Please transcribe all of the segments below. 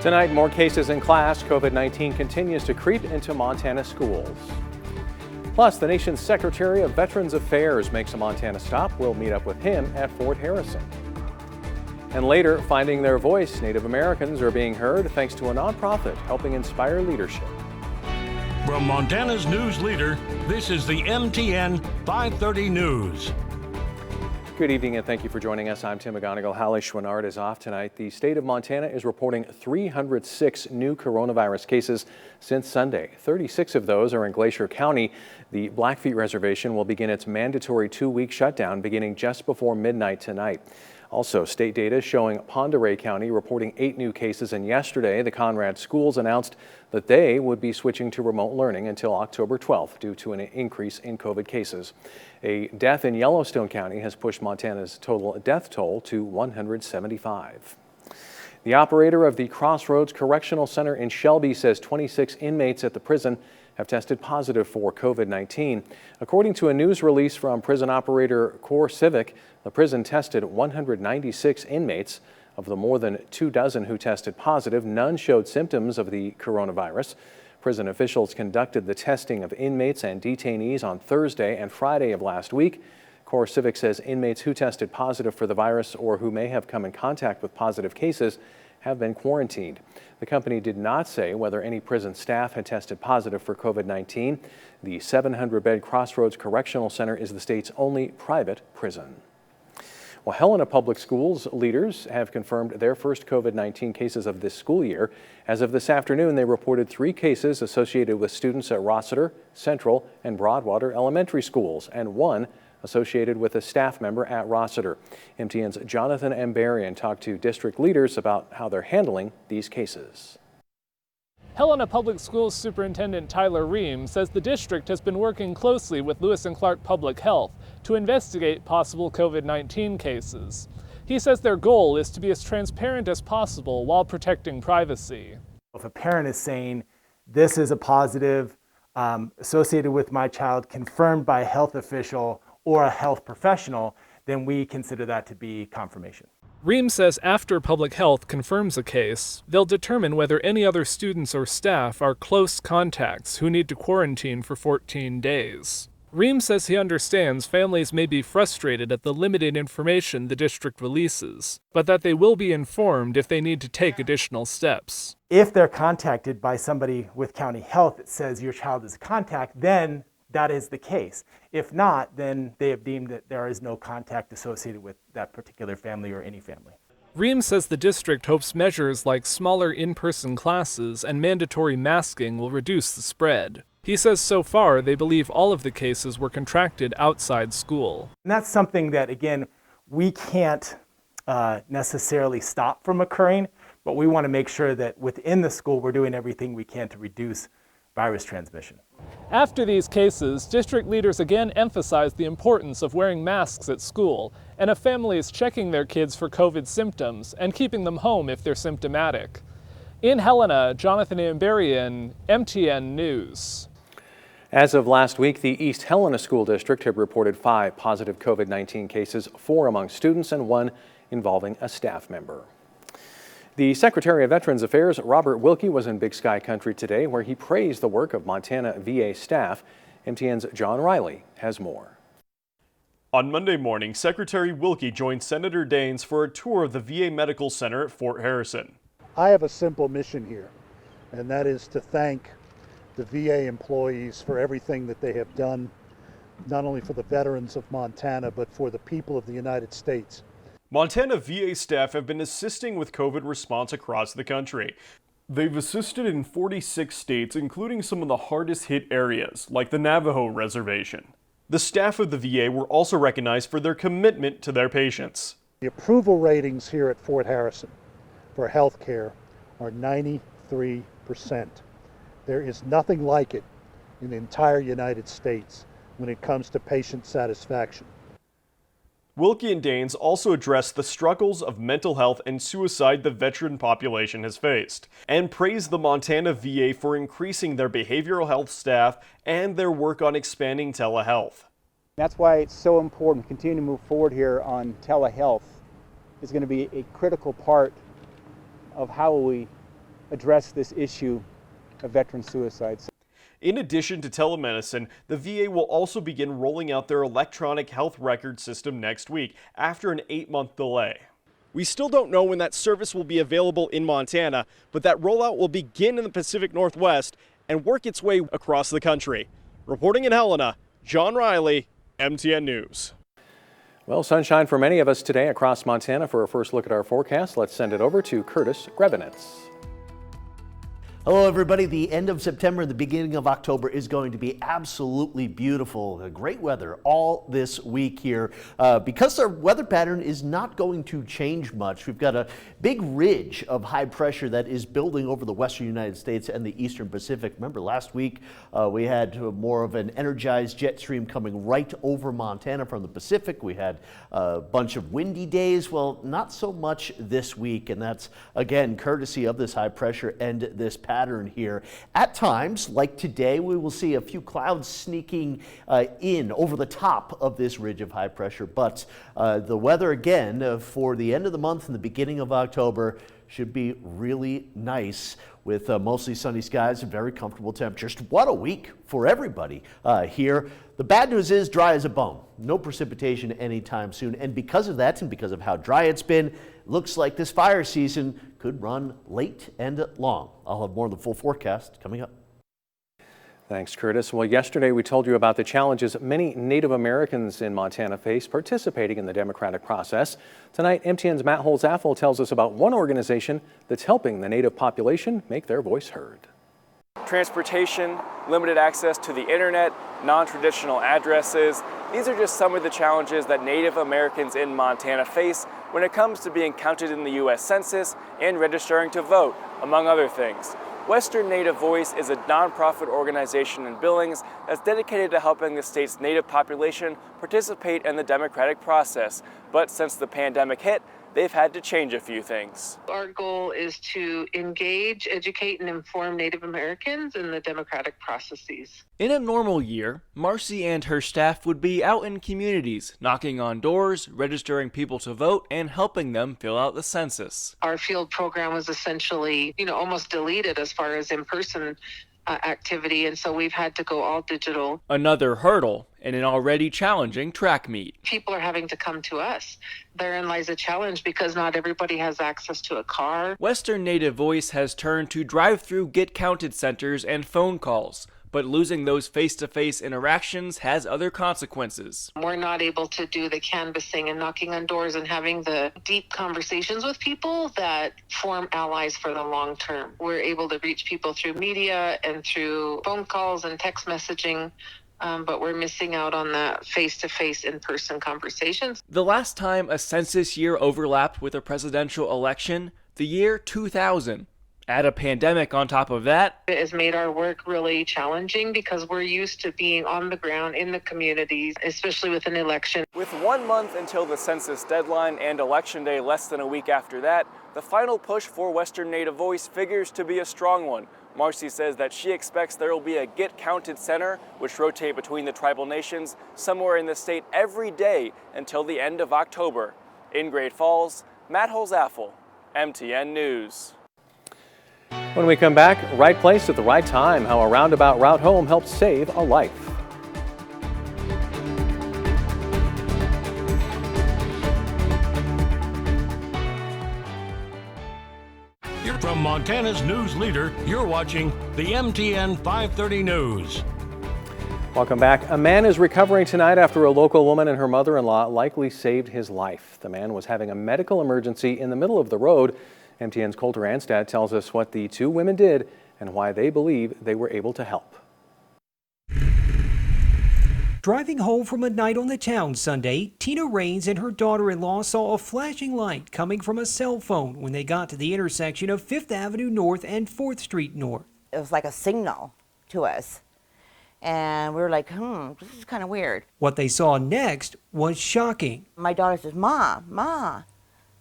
Tonight, more cases in class. COVID-19 continues to creep into Montana schools. Plus, the nation's Secretary of Veterans Affairs makes a Montana stop. We'll meet up with him at Fort Harrison. And later, finding their voice, Native Americans are being heard thanks to a nonprofit helping inspire leadership. From Montana's news leader, this is the MTN 530 News. Good evening and thank you for joining us. I'm Tim McGonigal. Hallie Schwinnard is off tonight. The state of Montana is reporting 306 new coronavirus cases since Sunday. 36 of those are in Glacier County. The Blackfeet Reservation will begin its mandatory 2-week shutdown beginning just before midnight tonight. Also, state data showing Pend Oreille County reporting 8 new cases, and yesterday the Conrad schools announced that they would be switching to remote learning until October 12th due to an increase in COVID cases. A death in Yellowstone County has pushed Montana's total death toll to 175. The operator of the Crossroads Correctional Center in Shelby says 26 inmates at the prison have tested positive for COVID-19. According to a news release from prison operator Core Civic, the prison tested 196 inmates. Of the more than 24 who tested positive, none showed symptoms of the coronavirus. Prison officials conducted the testing of inmates and detainees on Thursday and Friday of last week. Core Civic says inmates who tested positive for the virus or who may have come in contact with positive cases have been quarantined. The company did not say whether any prison staff had tested positive for COVID-19. The 700-bed Crossroads Correctional Center is the state's only private prison. Well, Helena Public Schools leaders have confirmed their first COVID-19 cases of this school year. As of this afternoon, they reported 3 cases associated with students at Rossiter, Central, and Broadwater elementary schools, and 1 associated with a staff member at Rossiter. MTN's Jonathan Ambarian talked to district leaders about how they're handling these cases. Helena Public Schools Superintendent Tyler Ream says the district has been working closely with Lewis and Clark Public Health to investigate possible COVID-19 cases. He says their goal is to be as transparent as possible while protecting privacy. If a parent is saying, this is a positive associated with my child, confirmed by a health official or a health professional, then we consider that to be confirmation. Ream says after public health confirms a case, they'll determine whether any other students or staff are close contacts who need to quarantine for 14 days. Ream says he understands families may be frustrated at the limited information the district releases, but that they will be informed if they need to take additional steps. If they're contacted by somebody with county health that says your child is a contact, then that is the case. If not, then they have deemed that there is no contact associated with that particular family or any family. Ream says the district hopes measures like smaller in-person classes and mandatory masking will reduce the spread. He says so far they believe all of the cases were contracted outside school. And that's something that, again, we can't necessarily stop from occurring, but we want to make sure that within the school we're doing everything we can to reduce virus transmission. After these cases, district leaders again emphasized the importance of wearing masks at school and of families checking their kids for COVID symptoms and keeping them home if they're symptomatic. In Helena, Jonathan Ambarian, MTN News. As of last week, the East Helena School District had reported 5 positive COVID-19 cases, 4 among students and 1 involving a staff member. The Secretary of Veterans Affairs, Robert Wilkie, was in Big Sky Country today, where he praised the work of Montana VA staff. MTN's John Riley has more. On Monday morning, Secretary Wilkie joined Senator Daines for a tour of the VA Medical Center at Fort Harrison. I have a simple mission here, and that is to thank the VA employees for everything that they have done, not only for the veterans of Montana, but for the people of the United States. Montana VA staff have been assisting with COVID response across the country. They've assisted in 46 states, including some of the hardest hit areas, like the Navajo Reservation. The staff of the VA were also recognized for their commitment to their patients. The approval ratings here at Fort Harrison for health care are 93%. There is nothing like it in the entire United States when it comes to patient satisfaction. Wilkie and Daines also addressed the struggles of mental health and suicide the veteran population has faced, and praised the Montana VA for increasing their behavioral health staff and their work on expanding telehealth. That's why it's so important to continue to move forward here on telehealth. It's going to be a critical part of how we address this issue of veteran suicides. In addition to telemedicine, the VA will also begin rolling out their electronic health record system next week after an 8-month delay. We still don't know when that service will be available in Montana, but that rollout will begin in the Pacific Northwest and work its way across the country. Reporting in Helena, John Riley, MTN News. Well, sunshine for many of us today across Montana. For a first look at our forecast, let's send it over to Curtis Grebenitz. Hello everybody. The end of September and the beginning of October is going to be absolutely beautiful. Great weather all this week here. Because our weather pattern is not going to change much, we've got a big ridge of high pressure that is building over the western United States and the eastern Pacific. Remember last week we had more of an energized jet stream coming right over Montana from the Pacific. We had a bunch of windy days. Well, not so much this week, and that's again courtesy of this high pressure and this pattern here. At times, like today, we will see a few clouds sneaking in over the top of this ridge of high pressure, but the weather again for the end of the month and the beginning of October should be really nice with mostly sunny skies and very comfortable temperatures. What a week for everybody here. The bad news is dry as a bone. No precipitation anytime soon. And because of that and because of how dry it's been, looks like this fire season could run late and long. I'll have more of the full forecast coming up. Thanks, Curtis. Well, yesterday we told you about the challenges many Native Americans in Montana face participating in the democratic process. Tonight, MTN's Matt Holzaffel tells us about one organization that's helping the Native population make their voice heard. Transportation, limited access to the internet, non-traditional addresses. These are just some of the challenges that Native Americans in Montana face when it comes to being counted in the U.S. Census and registering to vote, among other things. Western Native Voice is a nonprofit organization in Billings that's dedicated to helping the state's Native population participate in the democratic process. But since the pandemic hit, they've had to change a few things. Our goal is to engage, educate, and inform Native Americans in the democratic processes. In a normal year, Marcy and her staff would be out in communities, knocking on doors, registering people to vote, and helping them fill out the census. Our field program was essentially, almost deleted as far as in-person activity, and so we've had to go all digital. Another hurdle in an already challenging track meet. People are having to come to us. Therein lies a challenge because not everybody has access to a car. Western Native Voice has turned to drive-through get-counted centers and phone calls, but losing those face-to-face interactions has other consequences. We're not able to do the canvassing and knocking on doors and having the deep conversations with people that form allies for the long term. We're able to reach people through media and through phone calls and text messaging, but we're missing out on that face-to-face in-person conversations. The last time a census year overlapped with a presidential election, the year 2000. Add a pandemic on top of that. It has made our work really challenging because we're used to being on the ground in the communities, especially with an election. With 1 month until the census deadline and election day less than a week after that, the final push for Western Native Voice figures to be a strong one. Marcy says that she expects there will be a Get Counted Center, which rotate between the tribal nations, somewhere in the state every day until the end of October. In Great Falls, Matt Holzaffel, MTN News. When we come back, right place at the right time, how a roundabout route home helped save a life. From Montana's news leader, you're watching the MTN 530 News. Welcome back. A man is recovering tonight after a local woman and her mother-in-law likely saved his life. The man was having a medical emergency in the middle of the road. MTN's Colter Anstad tells us what the two women did and why they believe they were able to help. Driving home from a night on the town Sunday, Tina Raines and her daughter-in-law saw a flashing light coming from a cell phone when they got to the intersection of 5th Avenue North and 4th Street North. It was like a signal to us, and we were like, this is kind of weird. What they saw next was shocking. My daughter says, Ma,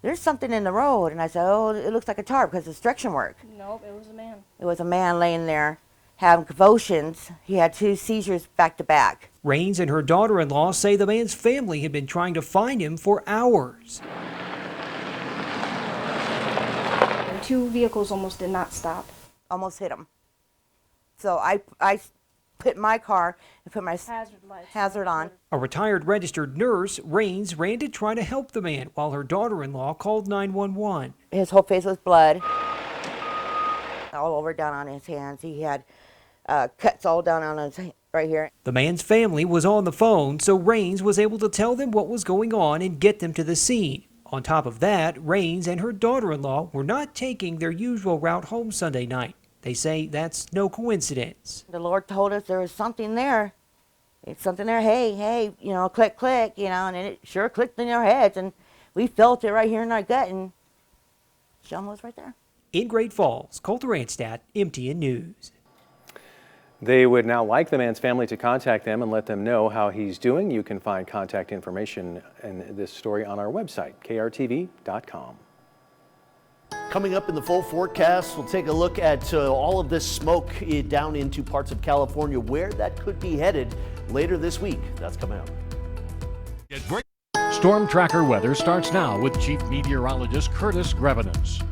there's something in the road. And I said, oh, it looks like a tarp because it's direction work. Nope, it was a man. It was a man laying there having convulsions. He had 2 seizures back to back. Raines and her daughter-in-law say the man's family had been trying to find him for hours. 2 vehicles almost did not stop. Almost hit them. So I put my car and put my hazard on. A retired registered nurse, Rains, ran to try to help the man while her daughter-in-law called 911. His whole face was blood. All over down on his hands. He had cuts all down on his right here. The man's family was on the phone, so Rains was able to tell them what was going on and get them to the scene. On top of that, Rains and her daughter-in-law were not taking their usual route home Sunday night. They say that's no coincidence. The Lord told us there was something there. It's something there. Hey, click, click, and it sure clicked in our heads, and we felt it right here in our gut, and Sean was right there. In Great Falls, Colter Anstadt, MTN News. They would now like the man's family to contact them and let them know how he's doing. You can find contact information in this story on our website, krtv.com. Coming up in the full forecast, we'll take a look at all of this smoke down into parts of California, where that could be headed later this week. That's coming up. Storm Tracker weather starts now with Chief Meteorologist Curtis Grevenance.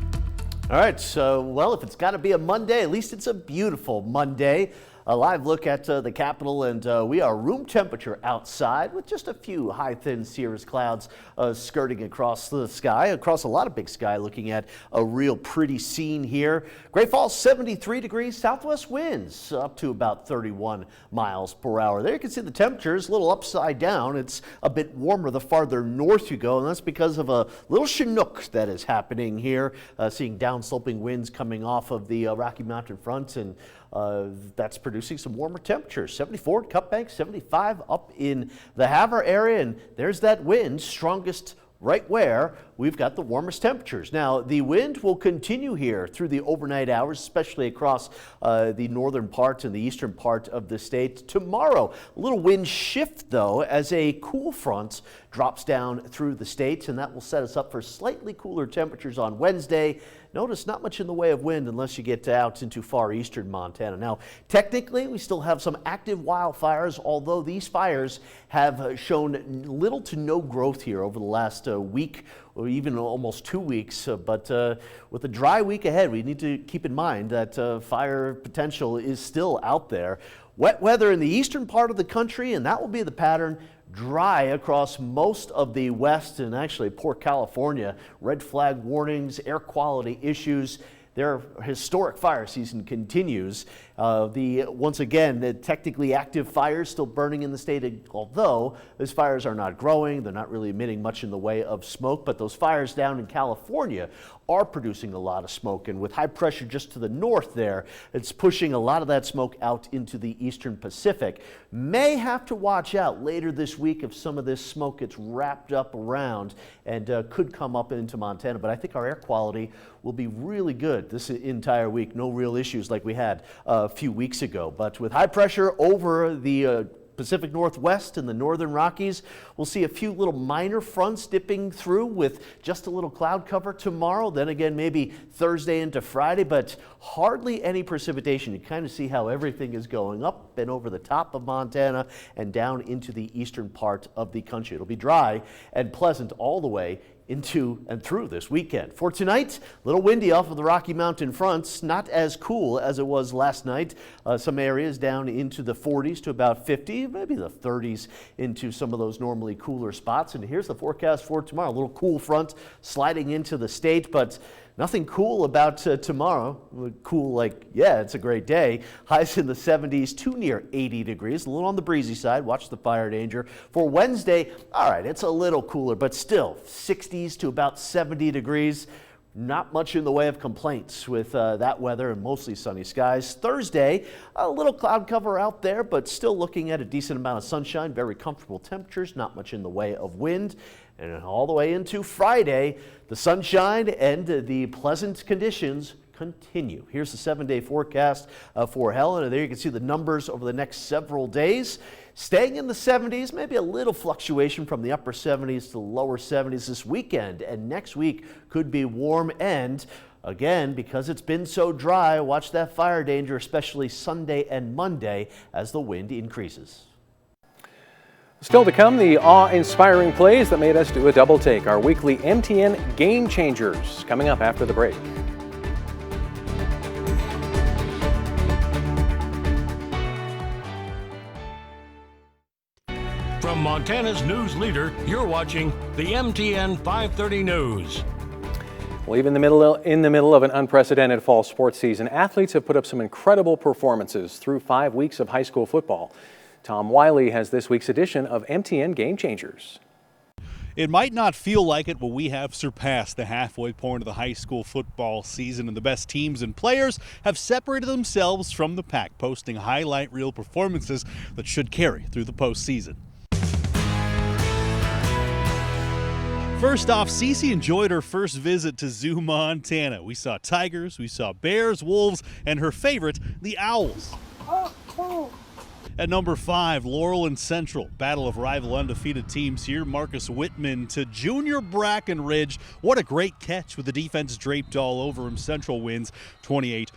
All right, so, well, if it's got to be a Monday, at least it's a beautiful Monday. A live look at the Capitol, and we are room temperature outside with just a few high, thin cirrus clouds skirting across the sky, across a lot of big sky, looking at a real pretty scene here. Great Falls, 73 degrees, southwest winds up to about 31 miles per hour. There you can see the temperatures a little upside down. It's a bit warmer the farther north you go, and that's because of a little chinook that is happening here, seeing downsloping winds coming off of the Rocky Mountain front, and that's producing some warmer temperatures. 74 in Cut Bank, 75 up in the Havre area, and there's that wind, strongest right where we've got the warmest temperatures. Now, the wind will continue here through the overnight hours, especially across the northern part and the eastern part of the state. Tomorrow, a little wind shift, though, as a cool front drops down through the state, and that will set us up for slightly cooler temperatures on Wednesday. Notice not much in the way of wind unless you get out into far eastern Montana. Now, technically, we still have some active wildfires, although these fires have shown little to no growth here over the last week or even almost 2 weeks. But with a dry week ahead, we need to keep in mind that fire potential is still out there. Wet weather in the eastern part of the country, and that will be the pattern. Dry across most of the west and actually poor California. Red flag warnings, air quality issues. Their historic fire season continues. Once again, the technically active fires still burning in the state, although those fires are not growing. They're not really emitting much in the way of smoke, but those fires down in California are producing a lot of smoke, and with high pressure just to the north there, it's pushing a lot of that smoke out into the eastern Pacific. May have to watch out later this week if some of this smoke gets wrapped up around and could come up into Montana, but I think our air quality will be really good this entire week. No real issues like we had a few weeks ago, but with high pressure over the Pacific Northwest and the northern Rockies, we'll see a few little minor fronts dipping through with just a little cloud cover tomorrow. Then again, maybe Thursday into Friday, but hardly any precipitation. You kind of see how everything is going up and over the top of Montana and down into the eastern part of the country. It'll be dry and pleasant all the way into and through this weekend. For tonight, a little windy off of the Rocky Mountain fronts, not as cool as it was last night. Some areas down into the 40s to about 50, maybe the 30s into some of those normally cooler spots. And here's the forecast for tomorrow. A little cool front sliding into the state, but nothing cool about tomorrow. Cool like, yeah, it's a great day. Highs in the 70s to near 80 degrees. A little on the breezy side. Watch the fire danger. For Wednesday, all right, it's a little cooler, but still 60s to about 70 degrees. Not much in the way of complaints with that weather and mostly sunny skies. Thursday, a little cloud cover out there, but still looking at a decent amount of sunshine. Very comfortable temperatures. Not much in the way of wind. And all the way into Friday, the sunshine and the pleasant conditions continue. Here's the 7-day forecast for Helen, and there you can see the numbers over the next several days. Staying in the 70s, maybe a little fluctuation from the upper 70s to the lower 70s this weekend, and next week could be warm, and again, because it's been so dry, watch that fire danger, especially Sunday and Monday as the wind increases. Still to come, the awe-inspiring plays that made us do a double take. Our weekly MTN Game Changers coming up after the break. From Montana's news leader, you're watching the MTN 530 News. Well, even in the middle of an unprecedented fall sports season, athletes have put up some incredible performances through 5 weeks of high school football. Tom Wiley has this week's edition of MTN Game Changers. It might not feel like it, but we have surpassed the halfway point of the high school football season, and the best teams and players have separated themselves from the pack, posting highlight reel performances that should carry through the postseason. First off, Cece enjoyed her first visit to Zoo, Montana. We saw tigers, we saw bears, wolves, and her favorite, the owls. At number 5, Laurel and Central. Battle of rival undefeated teams here. Marcus Whitman to Junior Brackenridge. What a great catch with the defense draped all over him. Central wins 28-14.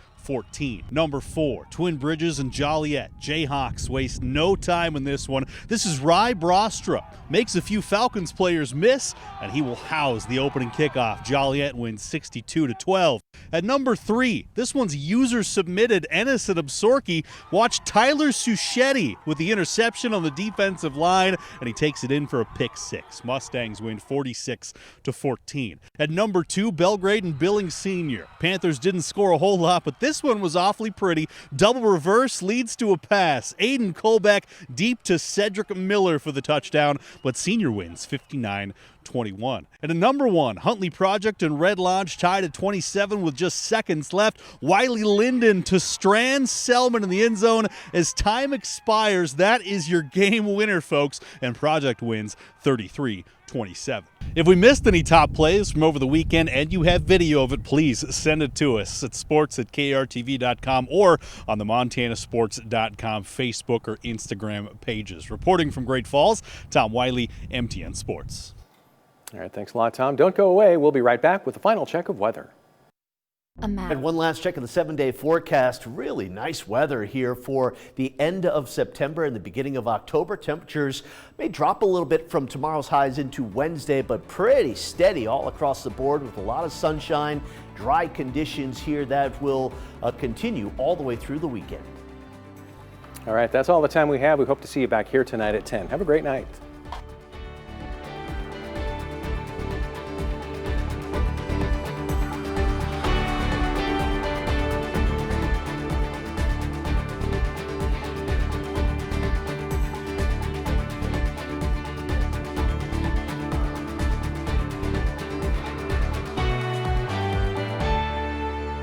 Number 4, Twin Bridges and Joliet. Jayhawks waste no time in this one. This is Rye Brostra. Makes a few Falcons players miss, and he will house the opening kickoff. Joliet wins 62-12. At number 3, this one's user submitted. Ennis and Absorki. Watch Tyler Suchetti with the interception on the defensive line, and he takes it in for a pick 6. Mustangs win 46-14. At number 2, Belgrade and Billings Senior. Panthers didn't score a whole lot, but this one was awfully pretty. Double reverse leads to a pass. Aiden Colbeck deep to Cedric Miller for the touchdown, but Senior wins 59-21. And at number 1, Huntley Project and Red Lodge tied at 27 with just seconds left. Wiley Linden to Strand Selman in the end zone as time expires. That is your game winner, folks, and Project wins 33-27. If we missed any top plays from over the weekend and you have video of it, please send it to us at sports@krtv.com or on the montanasports.com Facebook or Instagram pages. Reporting from Great Falls, Tom Wiley, MTN Sports. All right, thanks a lot, Tom. Don't go away. We'll be right back with the final check of weather. And one last check of the 7-day forecast. Really nice weather here for the end of September and the beginning of October. Temperatures may drop a little bit from tomorrow's highs into Wednesday, but pretty steady all across the board with a lot of sunshine, dry conditions here that will continue all the way through the weekend. All right, that's all the time we have. We hope to see you back here tonight at 10. Have a great night.